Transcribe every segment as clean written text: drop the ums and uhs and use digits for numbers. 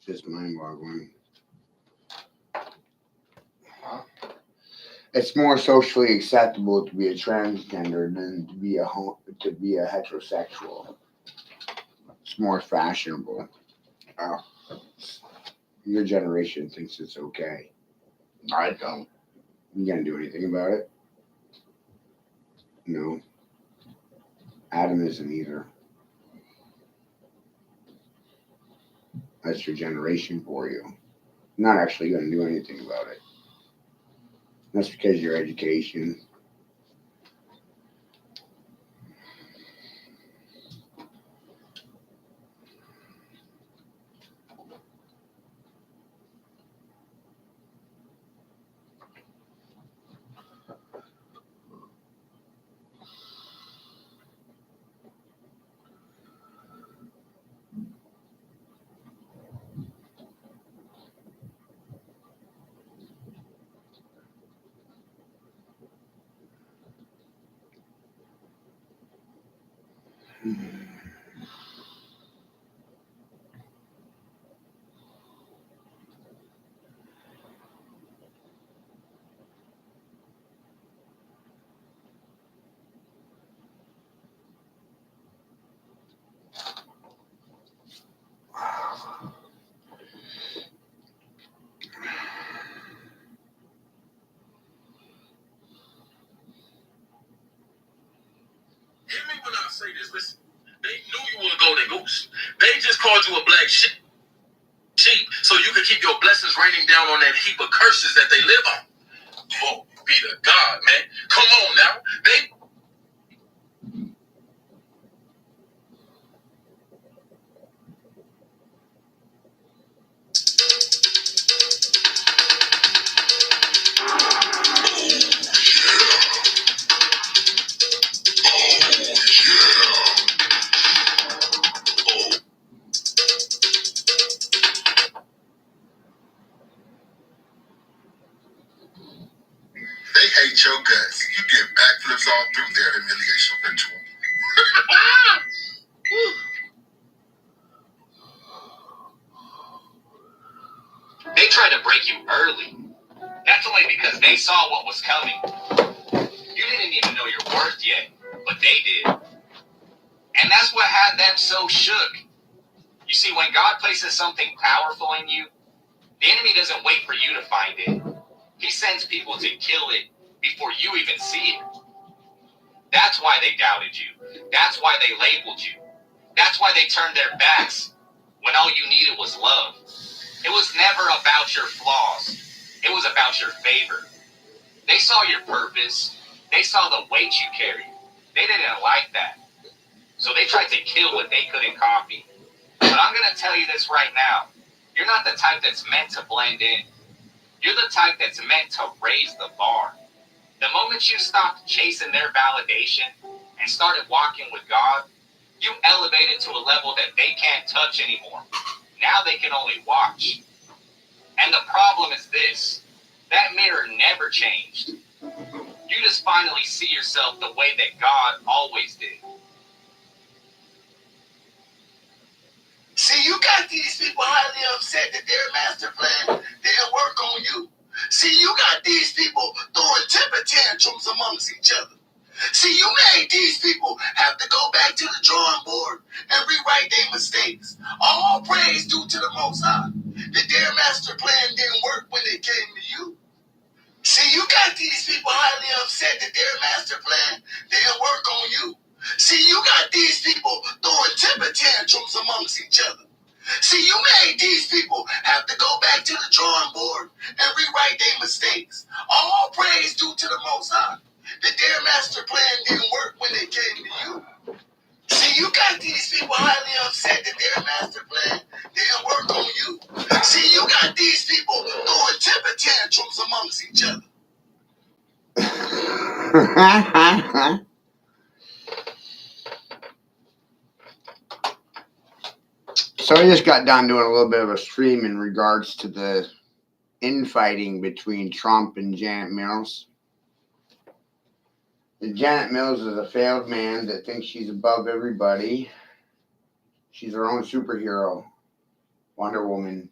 Just mind-boggling. It's more socially acceptable to be a transgender than to be a heterosexual. It's more fashionable. Your generation thinks it's okay. I don't. You gonna do anything about it? No. Adam isn't either. That's your generation for you. Not actually gonna do anything about it. That's because of your education. Say this, listen. They knew you were a golden goose. They just called you a black sheep so you could keep your blessings raining down on that heap of curses that they live on. Oh, be to God, man. Come on now. They hate your guts. You get backflips all through their humiliation ritual. They tried to break you early. That's only because they saw what was coming. You didn't even know your worth yet, but they did. And that's what had them so shook. You see, when God places something powerful in you, the enemy doesn't wait for you to find it. He sends people to kill it before you even see it. That's why they doubted you. That's why they labeled you. That's why they turned their backs when all you needed was love. It was never about your flaws. It was about your favor. They saw your purpose. They saw the weight you carried. They didn't like that. So they tried to kill what they couldn't copy. But I'm going to tell you this right now. You're not the type that's meant to blend in. You're the type that's meant to raise the bar. The moment you stopped chasing their validation and started walking with God, you elevated to a level that they can't touch anymore. Now they can only watch. And the problem is this. That mirror never changed. You just finally see yourself the way that God always did. See, you got these people highly upset that their master plan didn't work on you. See, you got these people throwing temper tantrums amongst each other. See, you made these people have to go back to the drawing board and rewrite their mistakes. All praise due to the Most High. That their master plan didn't work when it came to you. See, you got these people highly upset that their master plan didn't work on you. See, you got these people throwing temper tantrums amongst each other. See, you made these people have to go back to the drawing board and rewrite their mistakes. All praise due to the Most High. That their master plan didn't work when it came to you. See, you got these people highly upset that their master plan didn't work on you. See, you got these people throwing temper tantrums amongst each other. So I just got done doing a little bit of a stream in regards to the infighting between Trump and Janet Mills. And Janet Mills is a failed man that thinks she's above everybody. She's her own superhero, Wonder Woman.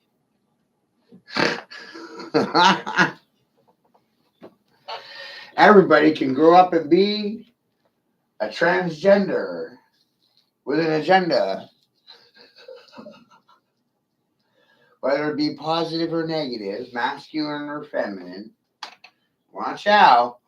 Everybody can grow up and be a transgender with an agenda, whether it be positive or negative, masculine or feminine. Watch out.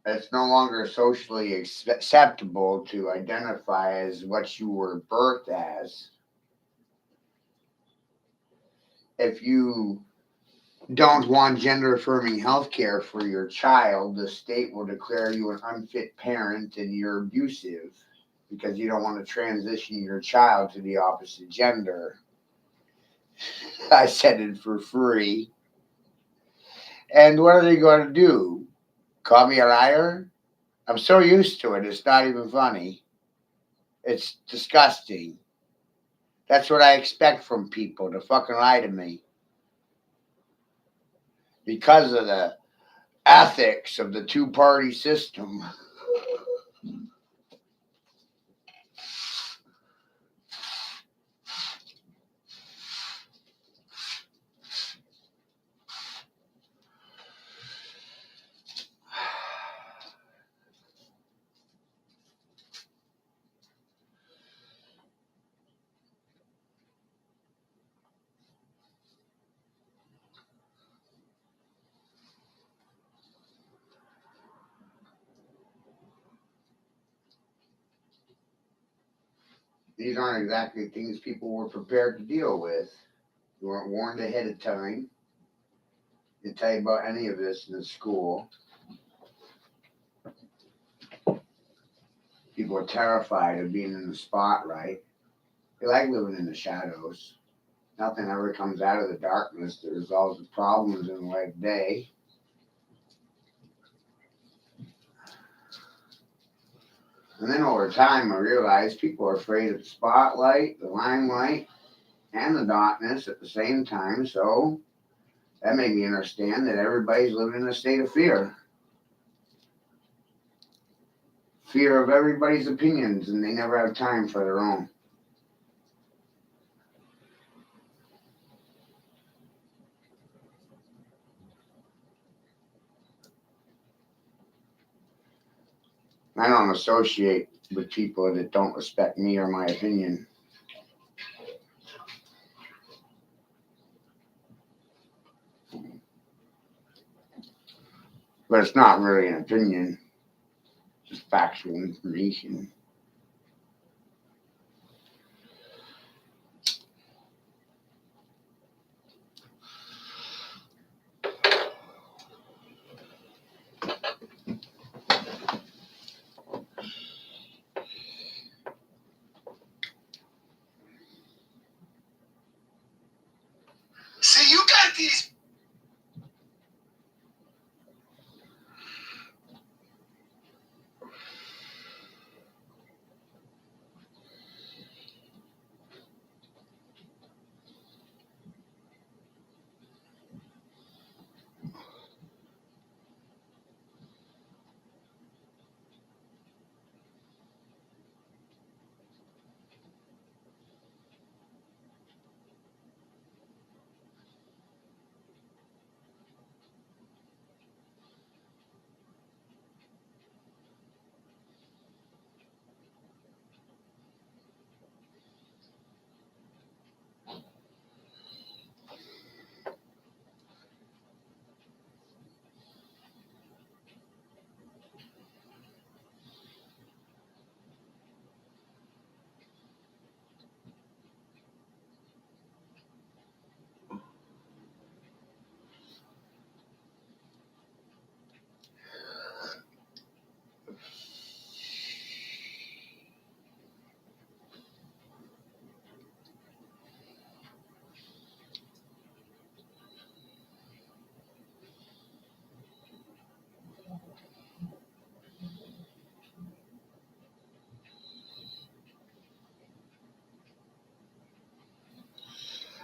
It's no longer socially acceptable to identify as what you were birthed as. If you don't want gender affirming health care for your child, the state will declare you an unfit parent and you're abusive because you don't want to transition your child to the opposite gender. I said it for free. And what are they going to do? Call me a liar? I'm so used to it, it's not even funny. It's disgusting. That's what I expect from people, to fucking lie to me. Because of the ethics of the two-party system. These aren't exactly things people were prepared to deal with. You weren't warned ahead of time. They tell you about any of this in the school. People are terrified of being in the spotlight. They like living in the shadows. Nothing ever comes out of the darkness that resolves the problems in the light of day. And then over time, I realized people are afraid of the spotlight, the limelight, and the darkness at the same time. So that made me understand that everybody's living in a state of fear. Fear of everybody's opinions, and they never have time for their own. I don't associate with people that don't respect me or my opinion. But it's not really an opinion, just factual information. See, you got these.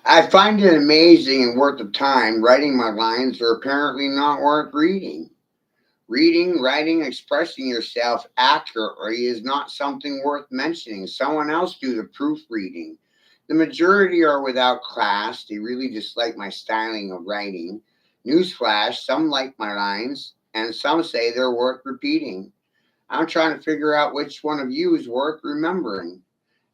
I find it amazing and worth the time. Writing my lines are apparently not worth reading. Reading, writing, expressing yourself accurately is not something worth mentioning. Someone else do the proofreading. The majority are without class. They really dislike my styling of writing. Newsflash, some like my lines, and some say they're worth repeating. I'm trying to figure out which one of you is worth remembering.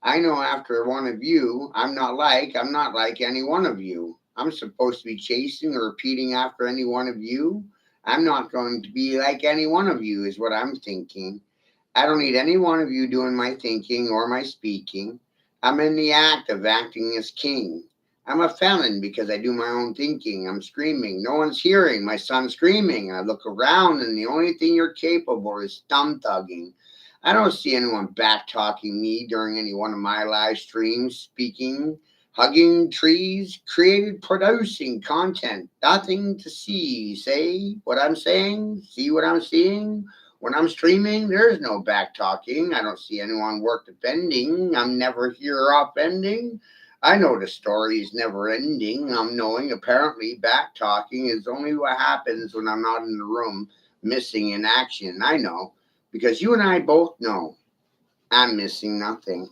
I know after one of you, I'm not like any one of you. I'm supposed to be chasing or repeating after any one of you. I'm not going to be like any one of you, is what I'm thinking. I don't need any one of you doing my thinking or my speaking. I'm in the act of acting as king. I'm a felon because I do my own thinking. I'm screaming. No one's hearing. My son's screaming. I look around and the only thing you're capable is thumb thugging. I don't see anyone back talking me during any one of my live streams, speaking, hugging trees, created, producing content. Nothing to see. Say what I'm saying, see what I'm seeing. When I'm streaming, there's no back talking. I don't see anyone worth defending. I'm never here offending. I know the story is never ending. I'm knowing apparently back talking is only what happens when I'm not in the room, missing in action. I know because you and I both know I'm missing nothing.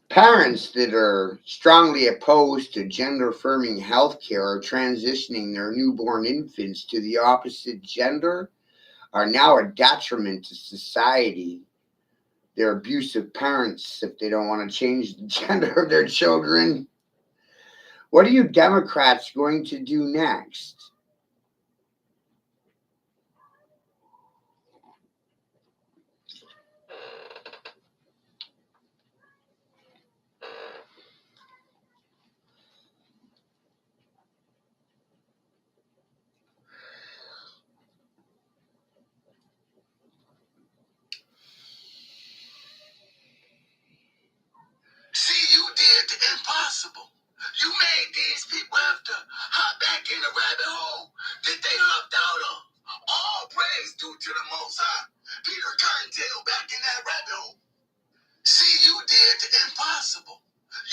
Parents that are strongly opposed to gender affirming healthcare or transitioning their newborn infants to the opposite gender are now a detriment to society. They're abusive parents if they don't want to change the gender of their children. What are you Democrats going to do next? See, you did the impossible. You made these people have to hop back in the rabbit hole that they hopped out of. All praise due to the Most High. Peter Cottontail back in that rabbit hole. See, you did the impossible.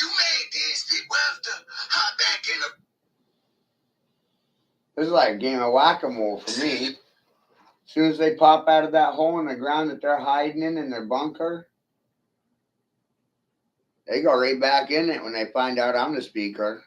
You made these people have to hop back in the. This is like a game of whack-a-mole for me. As soon as they pop out of that hole in the ground that they're hiding in their bunker, they go right back in it when they find out I'm the speaker.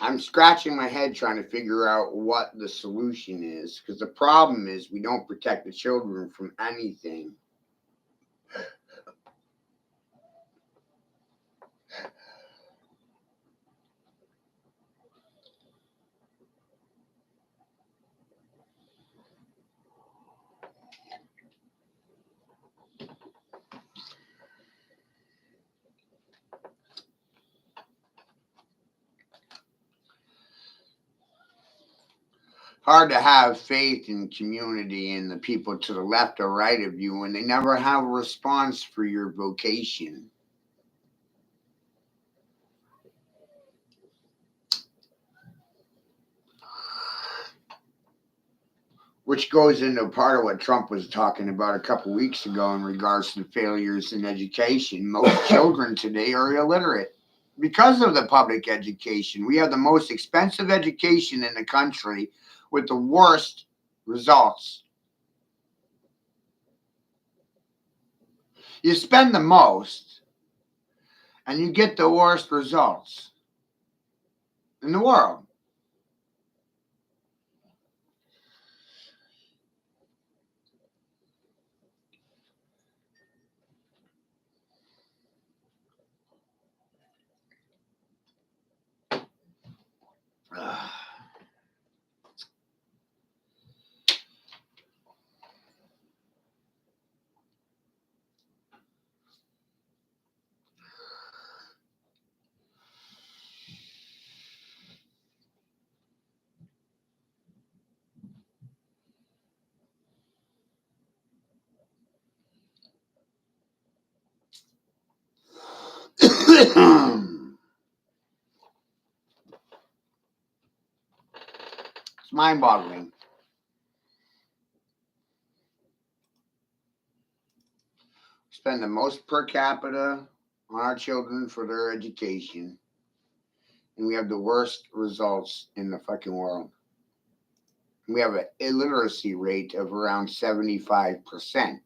I'm scratching my head trying to figure out what the solution is, because the problem is we don't protect the children from anything. Hard to have faith in community and the people to the left or right of you when they never have a response for your vocation. Which goes into part of what Trump was talking about a couple weeks ago in regards to the failures in education. Most children today are illiterate because of the public education. We have the most expensive education in the country with the worst results. You spend the most and you get the worst results in the world. It's mind-boggling. Spend the most per capita on our children for their education, and we have the worst results in the fucking world. We have an illiteracy rate of around 75%.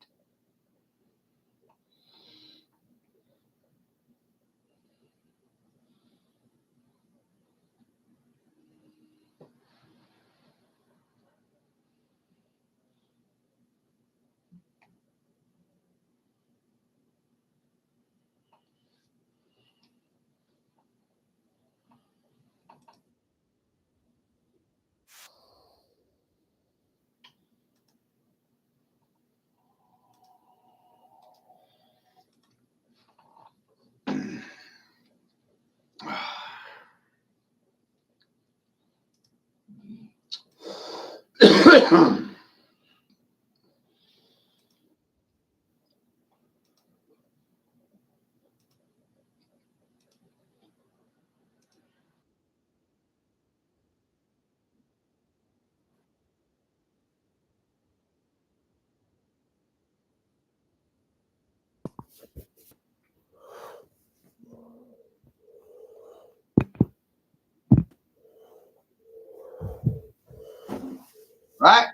Right?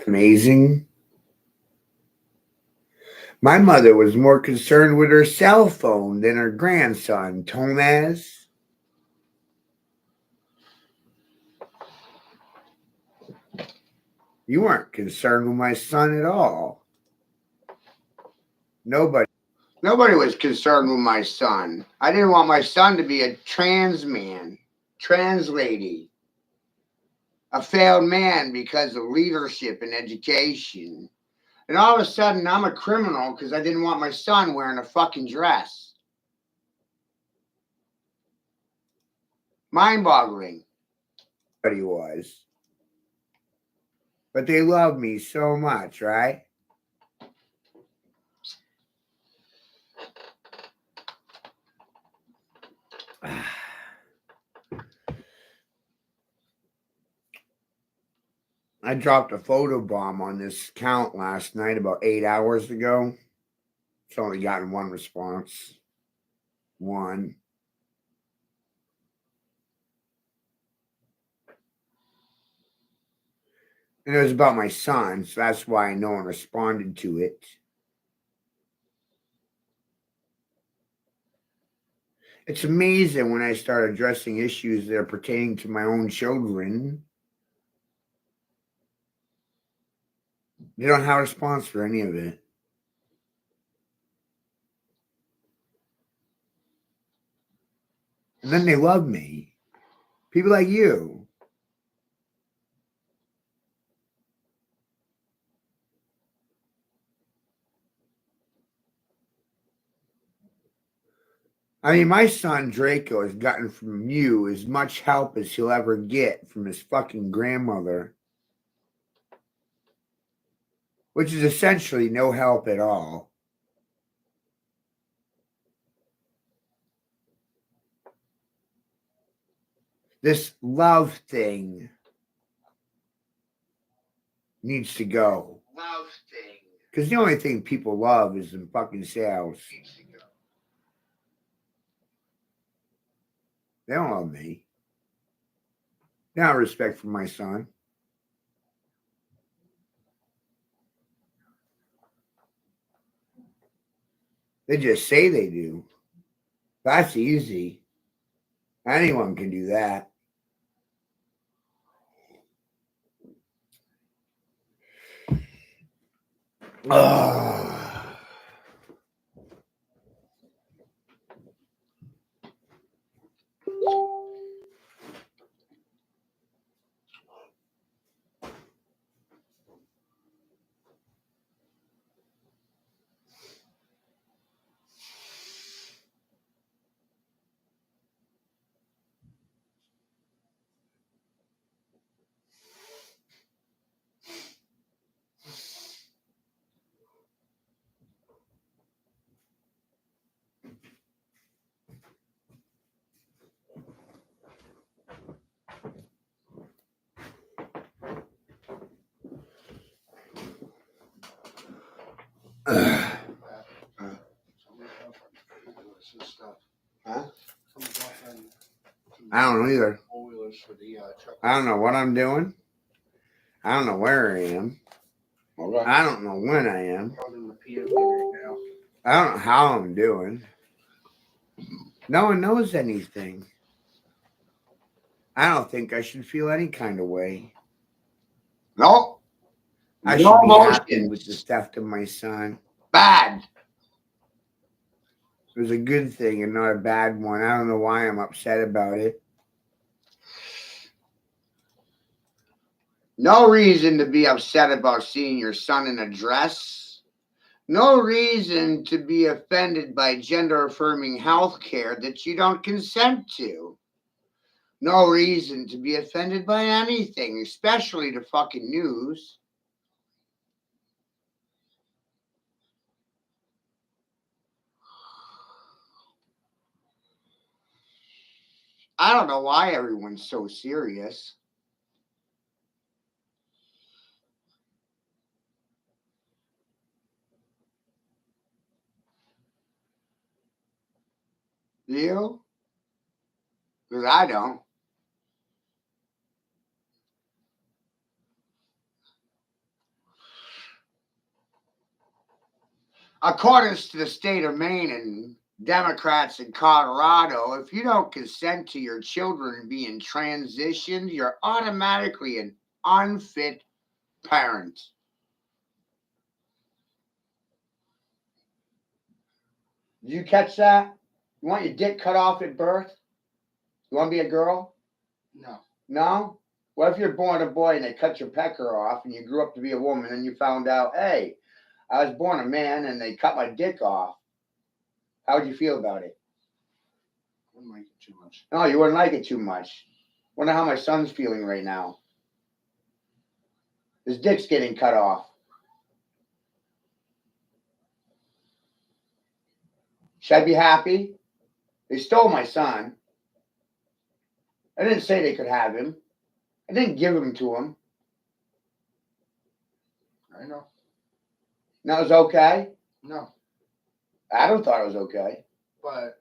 Amazing. My mother was more concerned with her cell phone than her grandson, Thomas. You weren't concerned with my son at all. Nobody was concerned with my son. I didn't want my son to be a trans man, trans lady, a failed man because of leadership and education. And all of a sudden, I'm a criminal because I didn't want my son wearing a fucking dress. Mind-boggling. But he was. But they love me so much, right? I dropped a photobomb on this account last night about 8 hours ago. It's only gotten one response. One. And it was about my son, so that's why no one responded to it. It's amazing when I start addressing issues that are pertaining to my own children. They don't have a response for any of it. And then they love me. People like you. I mean, my son Draco has gotten from you as much help as he'll ever get from his fucking grandmother. Which is essentially no help at all. This love thing needs to go. Love thing. Because the only thing people love is in fucking sales. They don't love me. They don't have respect for my son. They just say they do. That's easy. Anyone can do that. I don't know either. I don't know what I'm doing. I don't know where I am. I don't know when I am. I don't know how I'm doing. No one knows anything. I don't think I should feel any kind of way. No. I No should be happy emotions. with the theft of my son. Bad. It was a good thing and not a bad one. I don't know why I'm upset about it. No reason to be upset about seeing your son in a dress. No reason to be offended by gender affirming health care that you don't consent to. No reason to be offended by anything, especially the fucking news. I don't know why everyone's so serious. You? Because I don't. According to the state of Maine and Democrats in Colorado, if you don't consent to your children being transitioned, you're automatically an unfit parent. Did you catch that? You want your dick cut off at birth? You want to be a girl? No. No? What if you're born a boy and they cut your pecker off and you grew up to be a woman and you found out, hey, I was born a man and they cut my dick off? How would you feel about it? Wouldn't like it too much. No, you wouldn't like it too much. Wonder how my son's feeling right now. His dick's getting cut off. Should I be happy? They stole my son. I didn't say they could have him. I didn't give him to him. I know. That was okay? No, Adam thought it was okay. but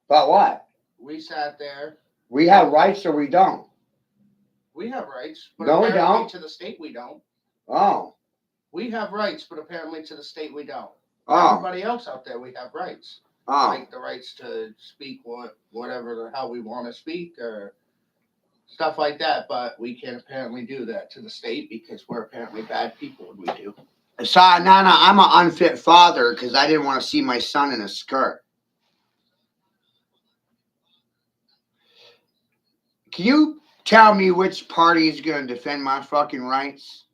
But what? we sat there. We have rights or we don't? We have rights, but No, we apparently don't. to the state we don't. Oh. We have rights, but apparently to the state we don't. Oh. Everybody else out there, we have rights. Oh. Like the rights to speak whatever the hell we want to speak or stuff like that. But we can't apparently do that to the state because we're apparently bad people when we do. So, Nana, I'm an unfit father because I didn't want to see my son in a skirt. Can you tell me which party is going to defend my fucking rights?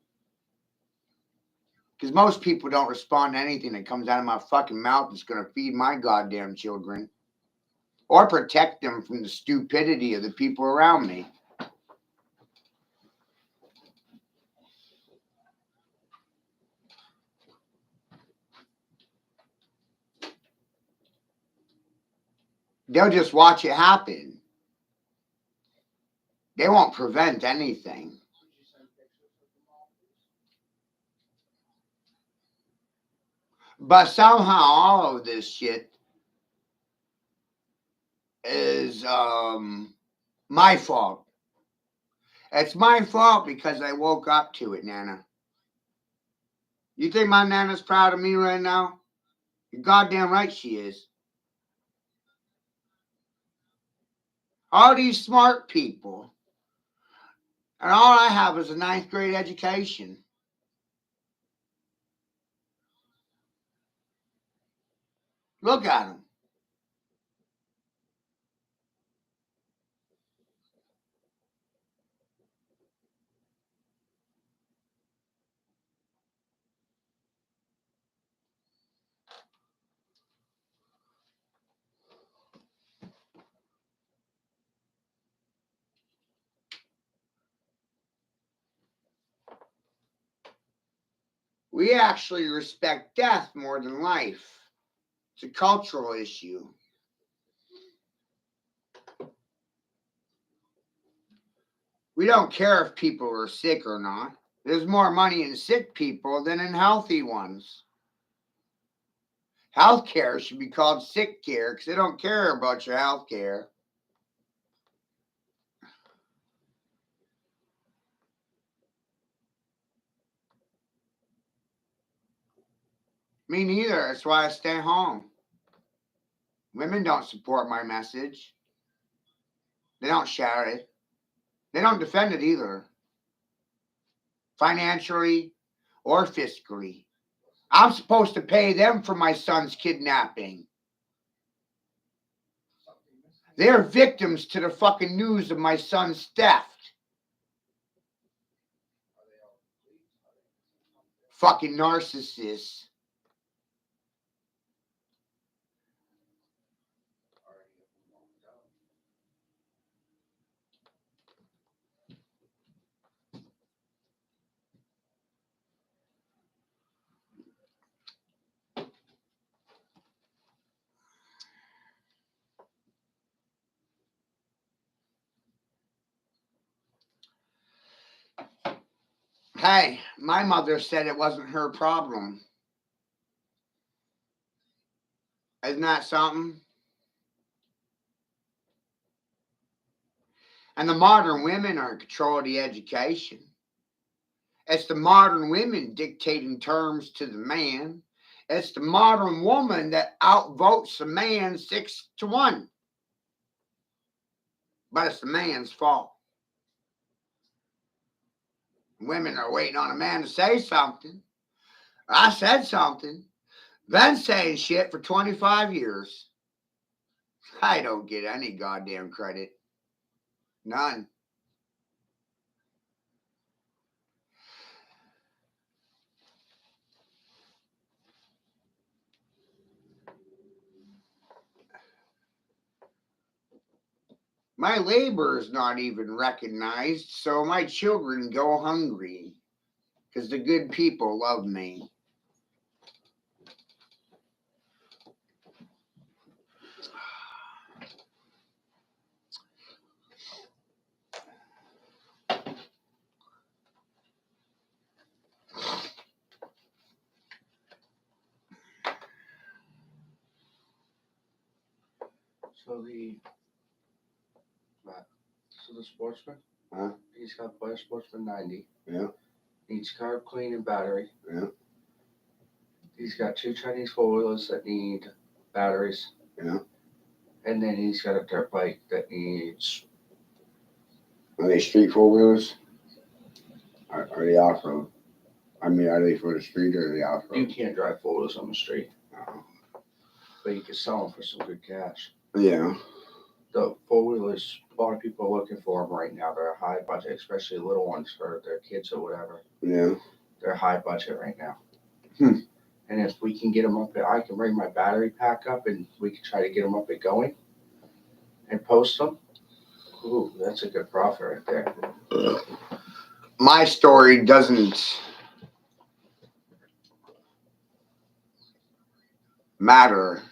Because most people don't respond to anything that comes out of my fucking mouth that's going to feed my goddamn children or protect them from the stupidity of the people around me. They'll just watch it happen. They won't prevent anything. But somehow all of this shit is my fault. It's my fault because I woke up to it, Nana. You think my Nana's proud of me right now? You're goddamn right she is. All these smart people, and all I have is a 9th grade education. Look at them. We actually respect death more than life. It's a cultural issue. We don't care if people are sick or not. There's more money in sick people than in healthy ones. Health care should be called sick care because they don't care about your health care. Me neither. That's why I stay home. Women don't support my message. They don't share it. They don't defend it either. Financially or fiscally. I'm supposed to pay them for my son's kidnapping. They're victims to the fucking news of my son's theft. Fucking narcissists. Hey, my mother said it wasn't her problem. Isn't that something? And the modern women are in control of the education. It's the modern women dictating terms to the man. It's the modern woman that outvotes the man 6-1. But it's the man's fault. Women are waiting on a man to say something. I said something. Been saying shit for 25 years. I don't get any goddamn credit. None. My labor is not even recognized, so my children go hungry because the good people love me. So the sportsman, Huh? he's got Player Sportsman 90. Yeah. Needs carb clean and battery. Yeah. He's got 2 Chinese 4-wheelers that need batteries. Yeah. And then he's got a dirt bike that needs. Are they street 4-wheelers? Are they off-road? I mean, are they for the street or are they You off-road? can't drive 4-wheelers on the street, Oh. but you can sell them for some good cash. Yeah. The 4-wheelers, a lot of people are looking for them right now. They're a high budget, especially little ones for their kids or whatever. Yeah. They're high budget right now. Hmm. And if we can get them up, I can bring my battery pack up and we can try to get them up and going and post them. Ooh, that's a good profit right there. My story doesn't matter.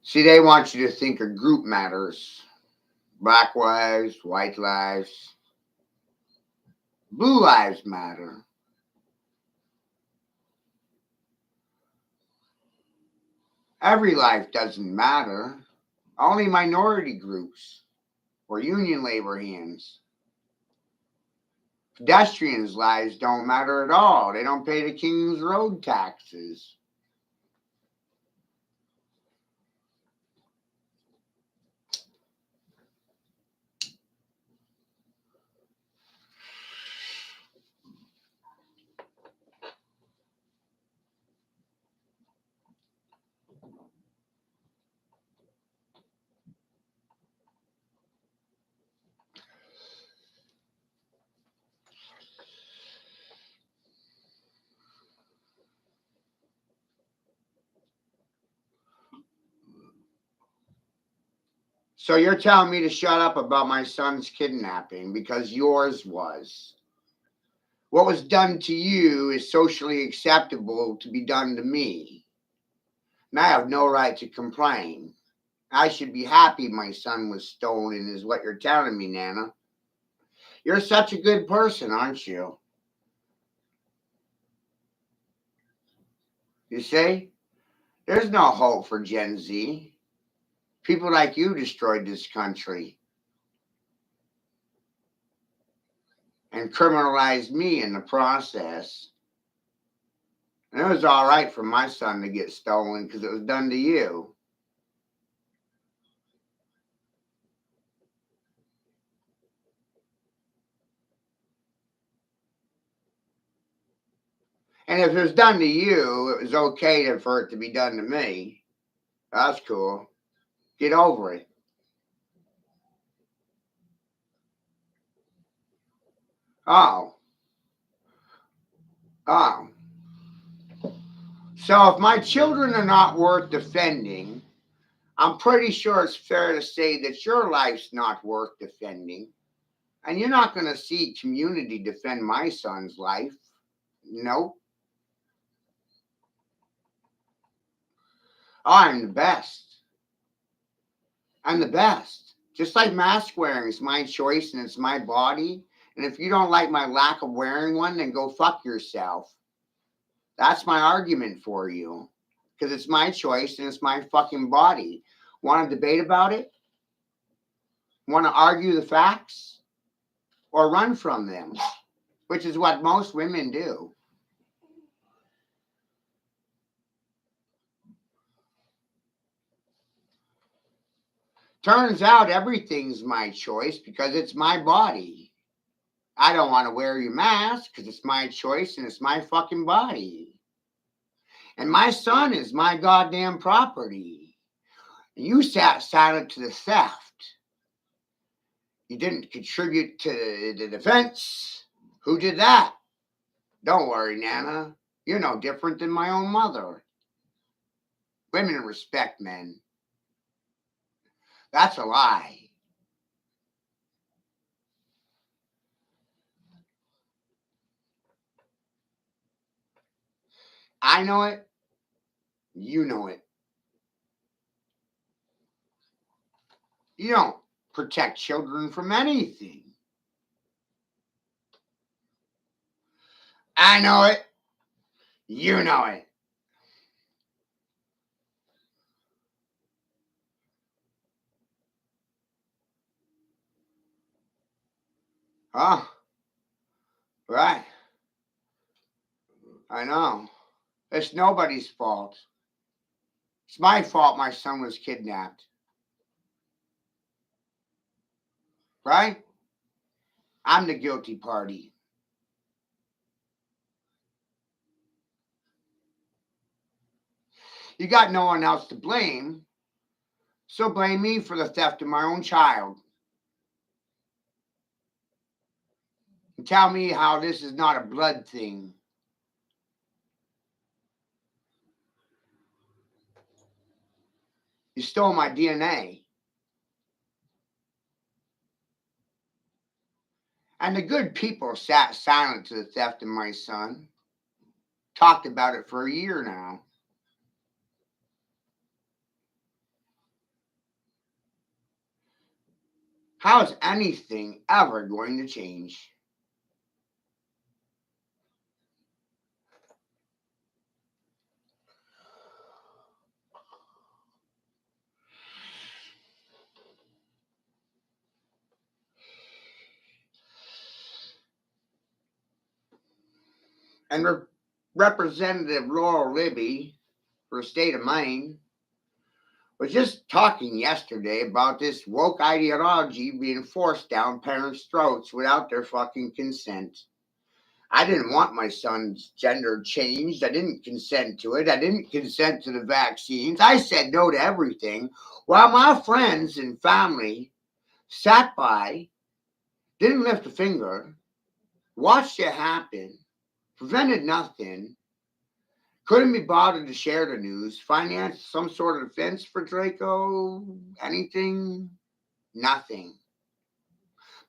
See, they want you to think a group matters. Black lives, white lives, blue lives matter. Every life doesn't matter. Only minority groups or union labor hands. Pedestrians' lives don't matter at all. They don't pay the king's road taxes. So you're telling me to shut up about my son's kidnapping because yours was. What was done to you is socially acceptable to be done to me. And I have no right to complain. I should be happy my son was stolen, is what you're telling me, Nana. You're such a good person, aren't you? You see? There's no hope for Gen Z. People like you destroyed this country and criminalized me in the process. And it was all right for my son to get stolen because it was done to you. And if it was done to you, it was okay for it to be done to me. That's cool. Get over it. Oh. Oh. So if my children are not worth defending, I'm pretty sure it's fair to say that your life's not worth defending. And you're not going to see community defend my son's life. Nope. I'm the best. I'm the best. Just like mask wearing is my choice and it's my body. And if you don't like my lack of wearing one, then go fuck yourself. That's my argument for you. Because it's my choice and it's my fucking body. Want to debate about it? Want to argue the facts? Or run from them? Which is what most women do. Turns out everything's my choice because it's my body. I don't want to wear your mask because it's my choice and it's my fucking body. And my son is my goddamn property. And you sat silent to the theft. You didn't contribute to the defense. Who did that? Don't worry, Nana. You're no different than my own mother. Women respect men. That's a lie. I know it. You know it. You don't protect children from anything. I know it. You know it. Oh, right. I know. It's nobody's fault. It's my fault my son was kidnapped. Right? I'm the guilty party. You got no one else to blame, so blame me for the theft of my own child. And tell me how this is not a blood thing. You stole my DNA. And the good people sat silent to the theft of my son. Talked about it for a year now. How is anything ever going to change? And Representative Laurel Libby for the state of Maine was just talking yesterday about this woke ideology being forced down parents' throats without their fucking consent. I didn't want my son's gender changed. I didn't consent to it. I didn't consent to the vaccines. I said no to everything while my friends and family sat by, didn't lift a finger, watched it happen, prevented nothing, couldn't be bothered to share the news, finance some sort of defense for Draco, anything, nothing.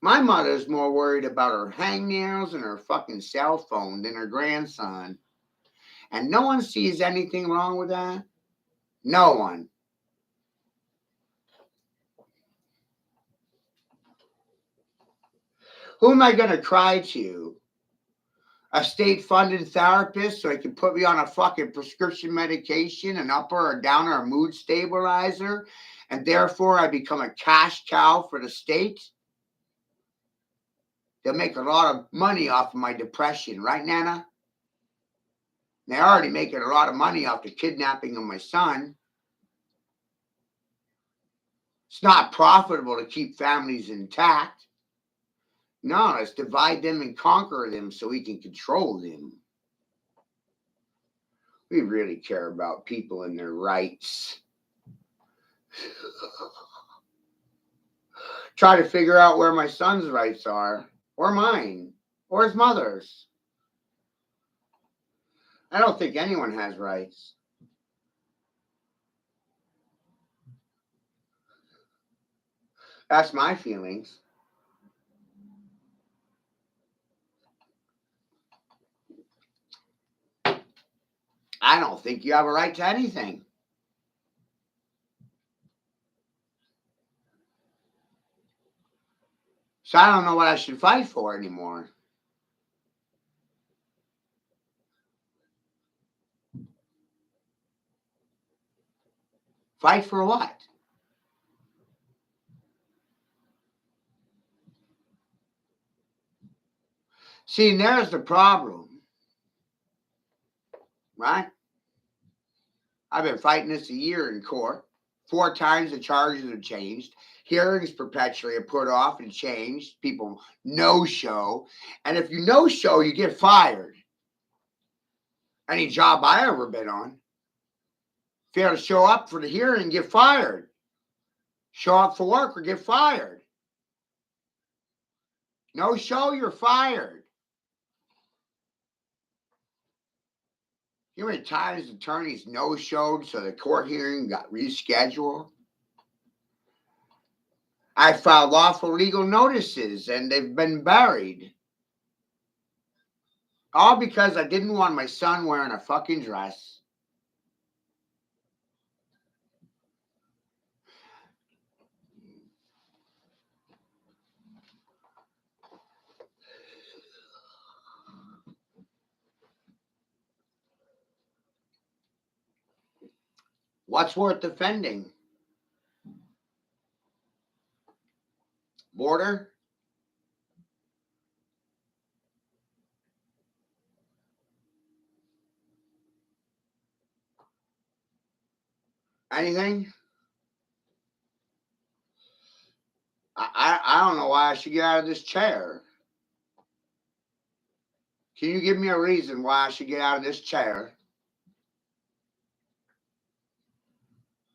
My mother's more worried about her hangnails and her fucking cell phone than her grandson. And no one sees anything wrong with that. No one. Who am I going to cry to? A state-funded therapist so he can put me on a fucking prescription medication, an upper or downer, a mood stabilizer, and therefore I become a cash cow for the state? They'll make a lot of money off of my depression, right, Nana? They're already making a lot of money off the kidnapping of my son. It's not profitable to keep families intact. No, let's divide them and conquer them so we can control them. We really care about people and their rights. Try to figure out where my son's rights are, or mine, or his mother's. I don't think anyone has rights. That's my feelings. I don't think you have a right to anything. So I don't know what I should fight for anymore. Fight for what? See, there's the problem, right? I've been fighting this a year in court. 4 times the charges have changed. Hearings perpetually are put off and changed. People no show. And if you no show, you get fired. Any job I ever been on. Fail to show up for the hearing, get fired. Show up for work or get fired. No show, you're fired. You know how many times attorneys no showed so the court hearing got rescheduled? I filed lawful legal notices and they've been buried. All because I didn't want my son wearing a fucking dress. What's worth defending? Border? Anything? I don't know why I should get out of this chair. Can you give me a reason why I should get out of this chair?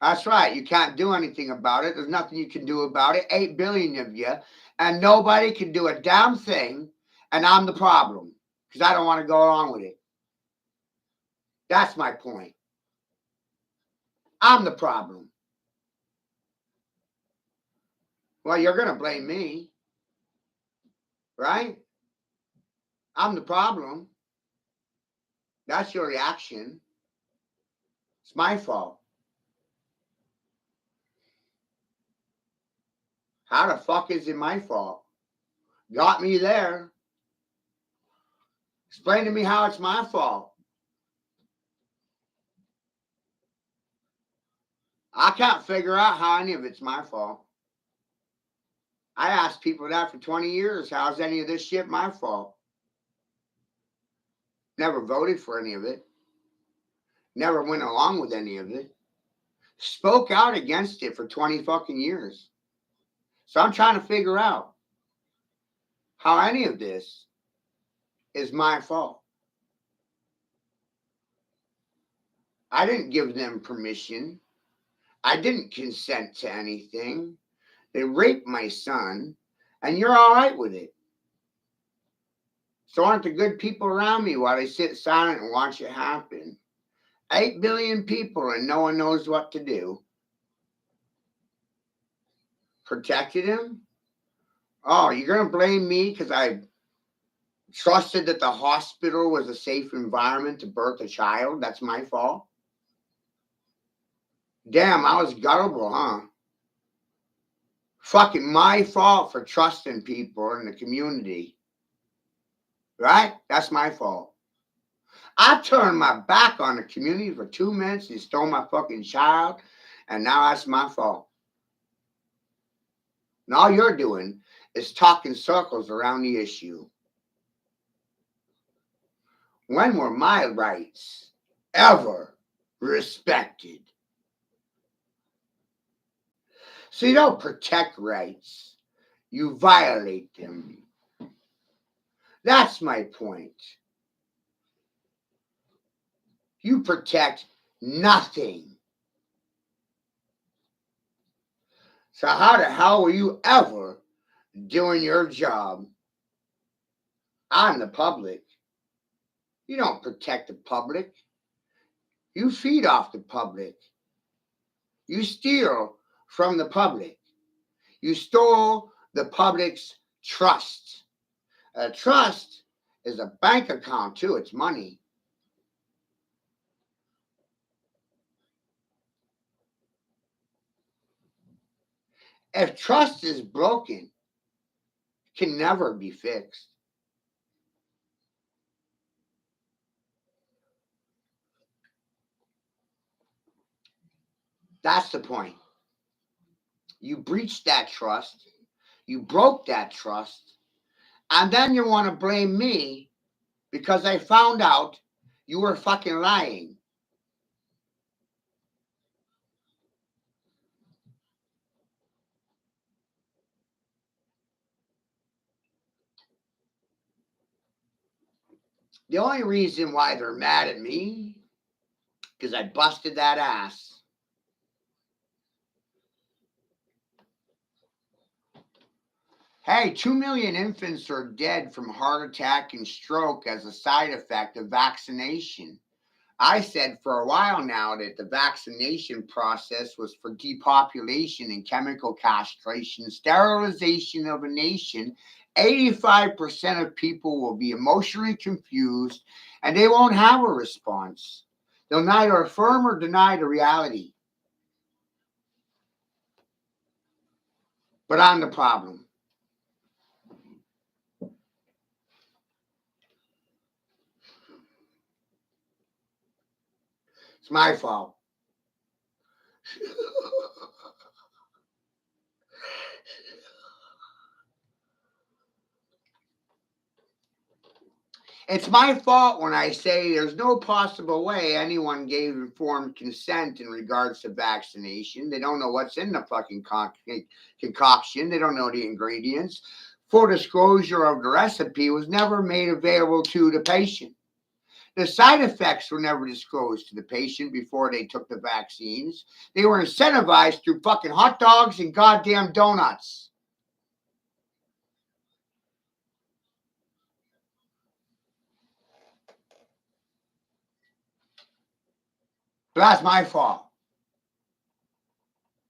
That's right. You can't do anything about it. There's nothing you can do about it. 8 billion of you, and nobody can do a damn thing, and I'm the problem because I don't want to go along with it. That's my point. I'm the problem. Well, you're going to blame me, right? I'm the problem. That's your reaction. It's my fault. How the fuck is it my fault? Got me there. Explain to me how it's my fault. I can't figure out how any of it's my fault. I asked people that for 20 years. How's any of this shit my fault? Never voted for any of it. Never went along with any of it. Spoke out against it for 20 fucking years. So I'm trying to figure out how any of this is my fault. I didn't give them permission. I didn't consent to anything. They raped my son, and you're all right with it. So aren't the good people around me while they sit silent and watch it happen? 8 billion people and no one knows what to do. Protected him? Oh, you're going to blame me because I trusted that the hospital was a safe environment to birth a child? That's my fault? Damn, I was gullible, huh? Fucking my fault for trusting people in the community. Right? That's my fault. I turned my back on the community for 2 minutes and stole my fucking child, and now that's my fault. And all you're doing is talking circles around the issue. When were my rights ever respected? So you don't protect rights, you violate them. That's my point. You protect nothing. So how the hell were you ever doing your job? I'm the public. You don't protect the public. You feed off the public. You steal from the public. You stole the public's trust. A trust is a bank account too. It's money. If trust is broken, it can never be fixed. That's the point. You breached that trust. You broke that trust. And then you want to blame me because I found out you were fucking lying. The only reason why they're mad at me because I busted that ass. Hey, 2 million infants are dead from heart attack and stroke as a side effect of vaccination. I said for a while now that the vaccination process was for depopulation and chemical castration, sterilization of a nation. 85% of people will be emotionally confused and they won't have a response. They'll neither affirm or deny the reality. But I'm the problem. It's my fault. It's my fault when I say there's no possible way anyone gave informed consent in regards to vaccination. They don't know what's in the fucking concoction. They don't know the ingredients. Full disclosure of the recipe was never made available to the patient. The side effects were never disclosed to the patient before they took the vaccines. They were incentivized through fucking hot dogs and goddamn donuts. So that's my fault.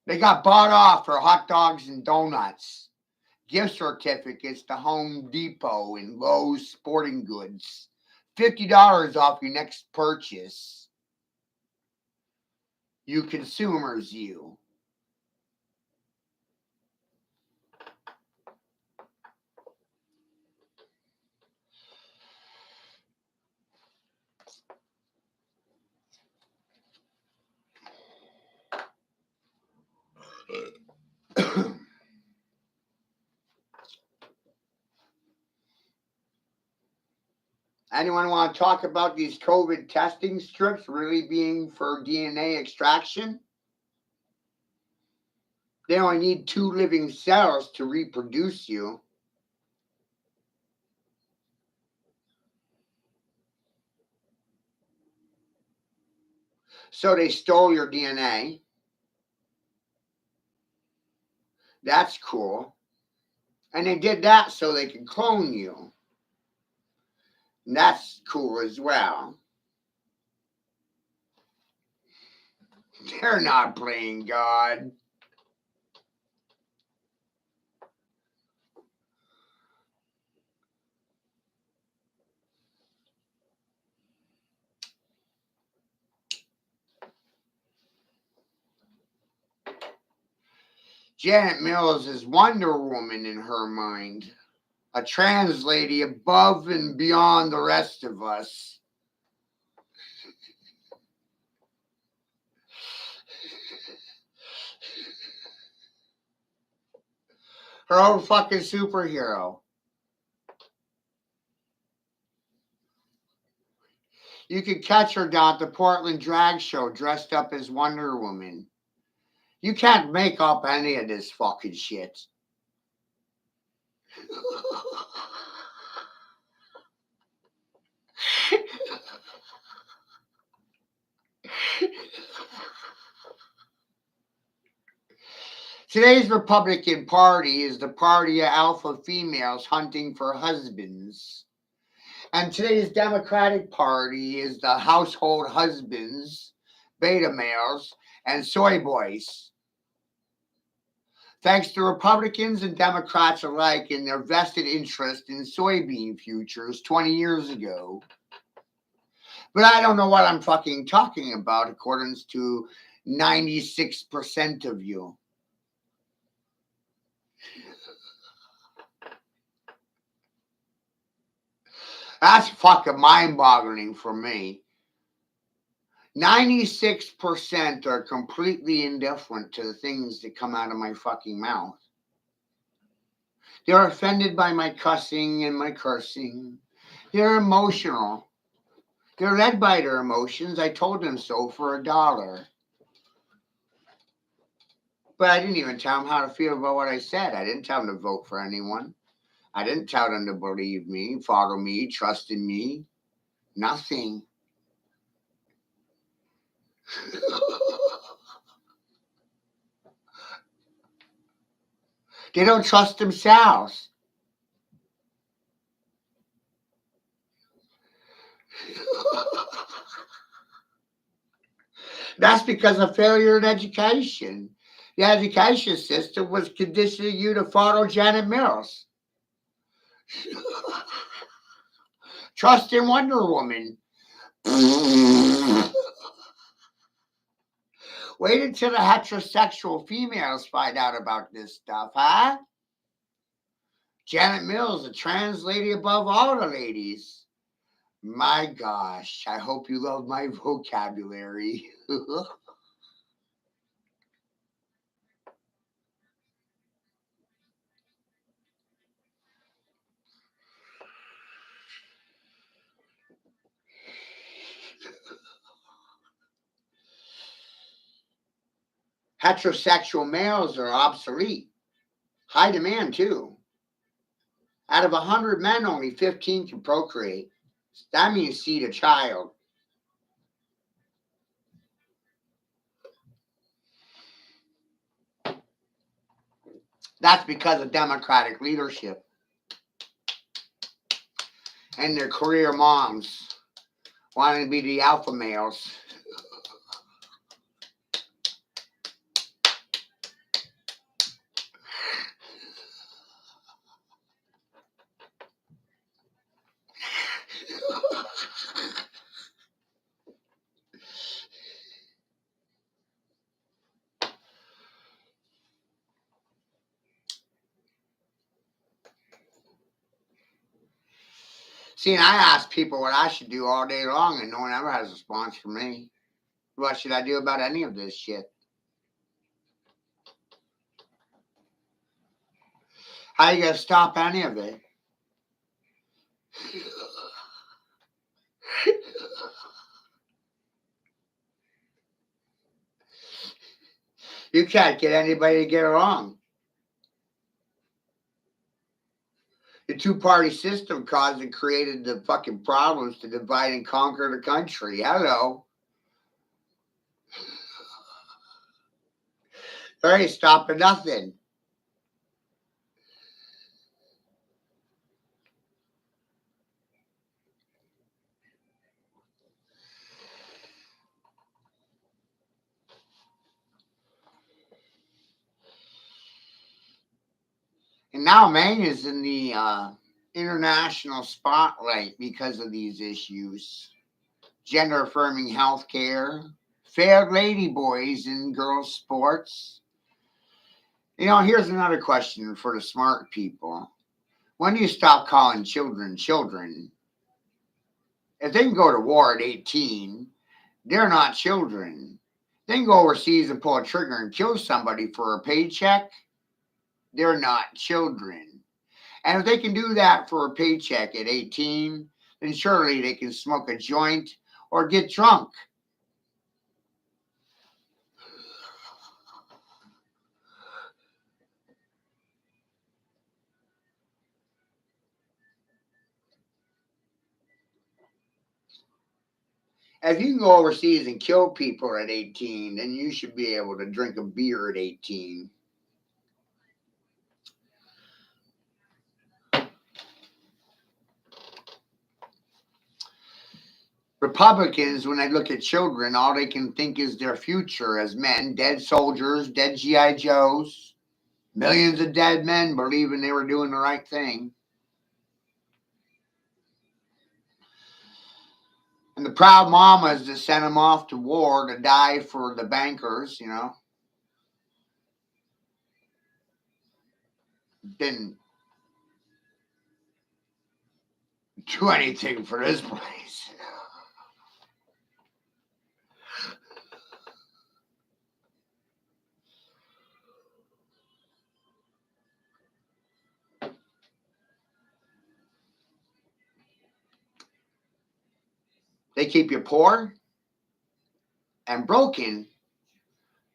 They got bought off for hot dogs and donuts. Gift certificates to Home Depot and Lowe's Sporting Goods. $50 off your next purchase. You consumers, you. Anyone want to talk about these COVID testing strips really being for DNA extraction? They only need 2 living cells to reproduce you. So they stole your DNA. That's cool. And they did that so they could clone you. And that's cool as well. They're not playing God. Janet Mills is Wonder Woman in her mind. A trans lady above and beyond the rest of us. Her own fucking superhero. You could catch her down at the Portland drag show dressed up as Wonder Woman. You can't make up any of this fucking shit. Today's Republican Party is the party of alpha females hunting for husbands. And today's Democratic Party is the household husbands, beta males, and soy boys. Thanks to Republicans and Democrats alike in their vested interest in soybean futures 20 years ago. But I don't know what I'm fucking talking about, according to 96% of you. That's fucking mind-boggling for me. 96% are completely indifferent to the things that come out of my fucking mouth. They're offended by my cussing and my cursing. They're emotional. They're led by their emotions. I told them so for $1. But I didn't even tell them how to feel about what I said. I didn't tell them to vote for anyone. I didn't tell them to believe me, follow me, trust in me. Nothing. They don't trust themselves. That's because of failure in education. The education system was conditioning you to follow Janet Mills. Trust in Wonder Woman. Wait until the heterosexual females find out about this stuff, huh? Janet Mills, a trans lady above all the ladies. My gosh, I hope you love my vocabulary. Heterosexual males are obsolete. High demand, too. Out of 100 men, only 15 can procreate. That means seed a child. That's because of Democratic leadership and their career moms wanting to be the alpha males. See, and I ask people what I should do all day long, and no one ever has a response from me. What should I do about any of this shit? How you gonna stop any of it? You can't get anybody to get along. The two-party system caused and created the fucking problems to divide and conquer the country. Hello. There ain't stopping nothing. And now Maine is in the international spotlight because of these issues. Gender affirming health care, failed lady boys in girls' sports. You know, here's another question for the smart people. When do you stop calling children children? If they can go to war at 18, they're not children. They can go overseas and pull a trigger and kill somebody for a paycheck. They're not children. And if they can do that for a paycheck at 18, then surely they can smoke a joint or get drunk. If you can go overseas and kill people at 18, then you should be able to drink a beer at 18. Republicans, when they look at children, all they can think is their future as men, dead soldiers, dead G.I. Joes, millions of dead men believing they were doing the right thing. And the proud mamas that sent them off to war to die for the bankers, didn't do anything for this place. They keep you poor and broken,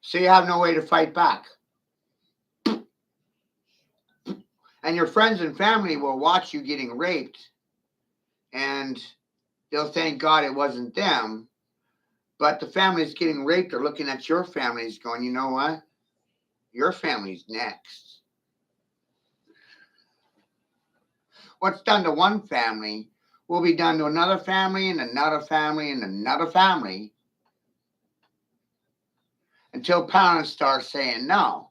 so you have no way to fight back. And your friends and family will watch you getting raped, and they'll thank God it wasn't them. But the families getting raped are looking at your families going, you know what? Your family's next. What's done to one family will be done to another family and another family and another family. until parents start saying no.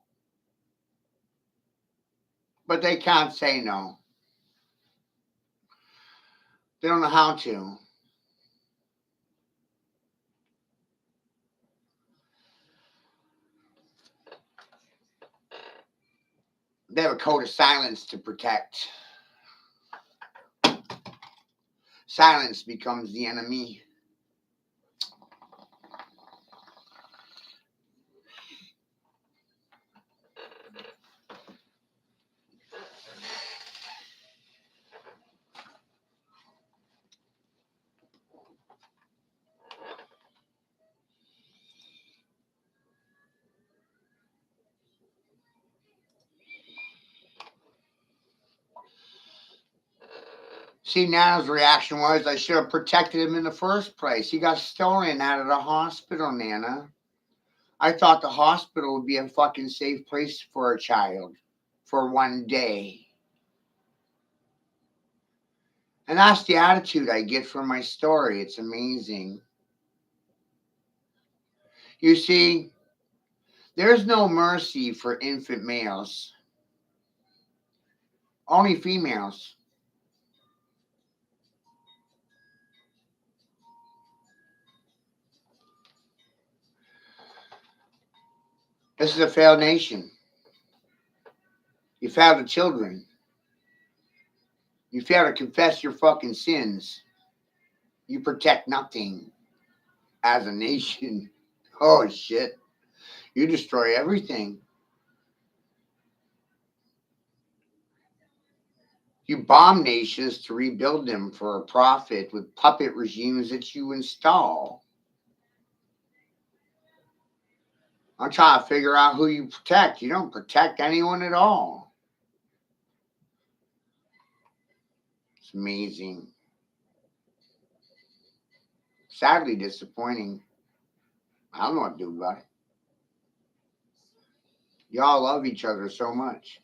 But they can't say no. They don't know how to. They have a code of silence to protect. Silence becomes the enemy. See, Nana's reaction was, I should have protected him in the first place. He got stolen out of the hospital, Nana. I thought the hospital would be a fucking safe place for a child for one day. And that's the attitude I get from my story. It's amazing. You see, there's no mercy for infant males, only females. This is a failed nation. You failed the children. You fail to confess your fucking sins. You protect nothing as a nation. Oh shit. You destroy everything. You bomb nations to rebuild them for a profit with puppet regimes that you install. I'm trying to figure out who you protect. You don't protect anyone at all. It's amazing. Sadly disappointing. I don't know what to do about it. Y'all love each other so much.